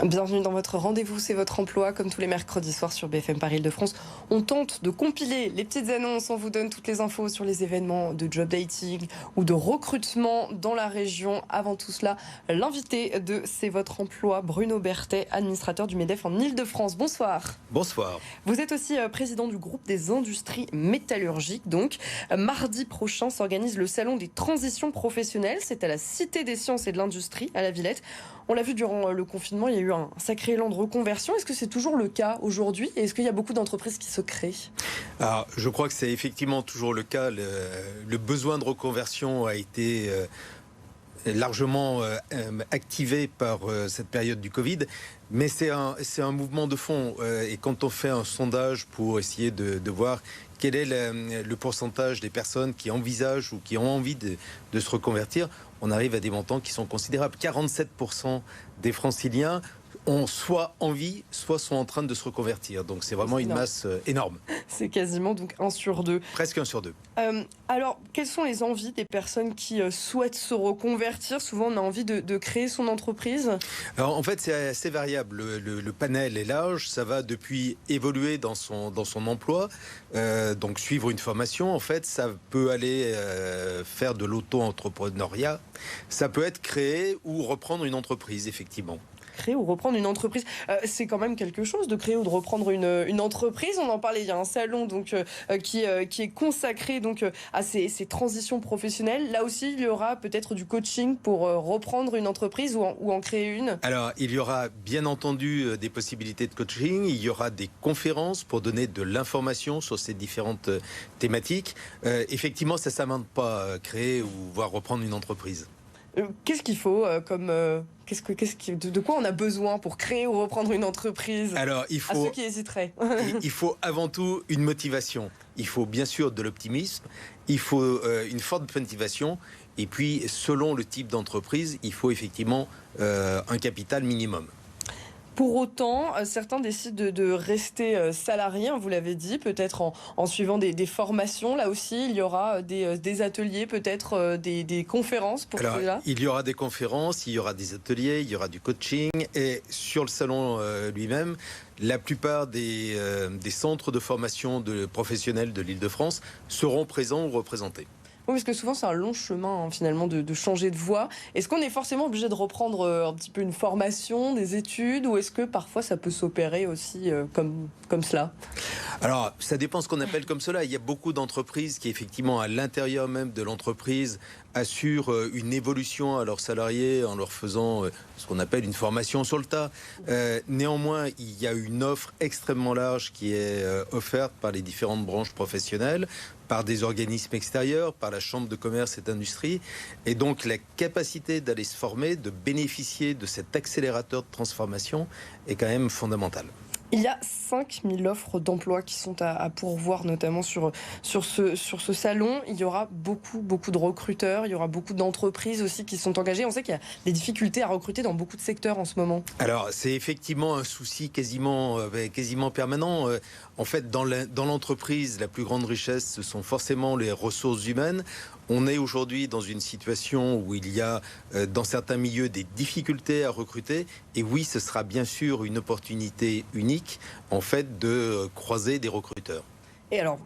Bienvenue dans votre rendez-vous, c'est votre emploi, comme tous les mercredis soirs sur BFM Paris Île-de-France. On tente de compiler les petites annonces, on vous donne toutes les infos sur les événements de job dating ou de recrutement dans la région. Avant tout cela, l'invité de C'est votre emploi, Bruno Berthet, administrateur du MEDEF en Île-de-France. Bonsoir. Bonsoir. Vous êtes aussi président du groupe des industries métallurgiques. Donc, mardi prochain s'organise le salon des transitions professionnelles. C'est à la Cité des sciences et de l'industrie, à la Villette. On l'a vu durant le confinement, il y a eu un sacré élan de reconversion. Est-ce que c'est toujours le cas aujourd'hui? Et est-ce qu'il y a beaucoup d'entreprises qui se créent? Alors, je crois que c'est effectivement toujours le cas. Le besoin de reconversion a été largement activé par cette période du Covid. Mais c'est un mouvement de fond. Et quand on fait un sondage pour essayer de voir quel est le pourcentage des personnes qui envisagent ou qui ont envie de se reconvertir, on arrive à des montants qui sont considérables. 47% des Franciliens ont soit envie, soit sont en train de se reconvertir. Donc c'est vraiment une masse énorme. C'est quasiment donc 1 sur 2. Presque 1 sur 2. Alors, quelles sont les envies des personnes qui souhaitent se reconvertir? Souvent, on a envie de créer son entreprise. Alors en fait, c'est assez variable. Le panel est large. Ça va depuis évoluer dans son emploi, donc suivre une formation. En fait, ça peut aller faire de l'auto-entrepreneuriat. Ça peut être créer ou reprendre une entreprise, effectivement. Créer ou reprendre une entreprise, c'est quand même quelque chose de créer ou de reprendre une entreprise. On en parlait, il y a un salon donc, qui est consacré donc, à ces transitions professionnelles. Là aussi, il y aura peut-être du coaching pour reprendre une entreprise ou en créer une. Alors, il y aura bien entendu des possibilités de coaching. Il y aura des conférences pour donner de l'information sur ces différentes thématiques. Effectivement, ça ne s'invente pas créer ou voir reprendre une entreprise. Qu'est-ce qu'il faut de quoi on a besoin pour créer ou reprendre une entreprise? Alors, à ceux qui hésiteraient. Il faut avant tout une motivation. Il faut bien sûr de l'optimisme. Il faut une forte motivation. Et puis, selon le type d'entreprise, il faut effectivement un capital minimum. Pour autant, certains décident de rester salariés, vous l'avez dit, peut-être en suivant des formations. Là aussi, il y aura des ateliers, peut-être des conférences pour cela. Il y aura des conférences, il y aura des ateliers, il y aura du coaching. Et sur le salon lui-même, la plupart des centres de formation de professionnels de l'Île-de-France seront présents ou représentés. Oui, parce que souvent c'est un long chemin finalement de changer de voie. Est-ce qu'on est forcément obligé de reprendre un petit peu une formation, des études, ou est-ce que parfois ça peut s'opérer aussi comme cela? Alors, ça dépend ce qu'on appelle comme cela. Il y a beaucoup d'entreprises qui, effectivement, à l'intérieur même de l'entreprise, assurent une évolution à leurs salariés en leur faisant ce qu'on appelle une formation sur le tas. Néanmoins, il y a une offre extrêmement large qui est offerte par les différentes branches professionnelles, par des organismes extérieurs, par la Chambre de commerce et d'industrie. Et donc, la capacité d'aller se former, de bénéficier de cet accélérateur de transformation est quand même fondamentale. Il y a 5000 offres d'emploi qui sont à pourvoir, notamment sur ce salon. Il y aura beaucoup de recruteurs, il y aura beaucoup d'entreprises aussi qui sont engagées. On sait qu'il y a des difficultés à recruter dans beaucoup de secteurs en ce moment. Alors, c'est effectivement un souci quasiment permanent. En fait, dans l'entreprise, la plus grande richesse, ce sont forcément les ressources humaines. On est aujourd'hui dans une situation où il y a, dans certains milieux, des difficultés à recruter. Et oui, ce sera bien sûr une opportunité unique, en fait, de croiser des recruteurs. Et alors,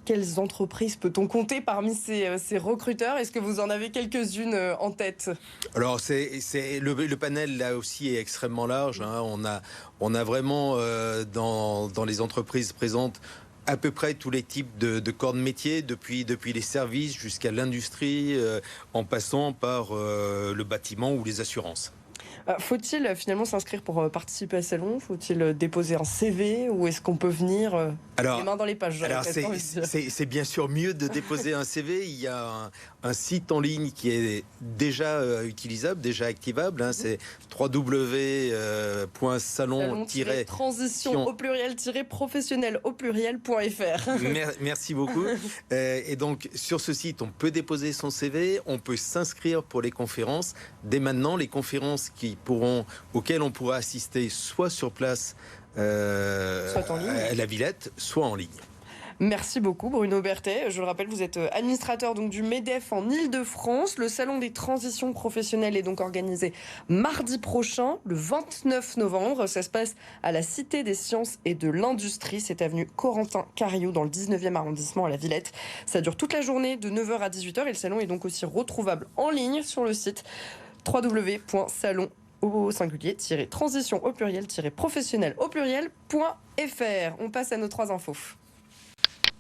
quelles entreprises peut-on compter parmi ces recruteurs? Est-ce que vous en avez quelques-unes en tête? Alors, le panel, là aussi, est extrêmement large. Hein. On a vraiment, dans les entreprises présentes, à peu près tous les types de corps de métier, depuis les services jusqu'à l'industrie, en passant par le bâtiment ou les assurances. Faut-il finalement s'inscrire pour participer à ce salon? Faut-il déposer un CV ou est-ce qu'on peut venir les mains dans les pages? Alors c'est bien sûr mieux de déposer un CV. Il y a un site en ligne qui est déjà utilisable, déjà activable. Hein, c'est www.salon-transition au pluriel-professionnel au pluriel.fr. Merci beaucoup. Et donc sur ce site, on peut déposer son CV, on peut s'inscrire pour les conférences. Dès maintenant, les conférences auxquelles on pourra assister soit sur place soit en ligne, à la Villette, soit en ligne. Merci beaucoup Bruno Berthet. Je le rappelle, vous êtes administrateur donc du MEDEF en Ile-de-France. Le salon des transitions professionnelles est donc organisé mardi prochain, le 29 novembre. Ça se passe à la Cité des Sciences et de l'Industrie. C'est avenue Corentin Cariou dans le 19e arrondissement à la Villette. Ça dure toute la journée de 9h à 18h et le salon est donc aussi retrouvable en ligne sur le site www.salon au singulier-transition au pluriel-professionnel au pluriel.fr. On passe à nos 3 infos.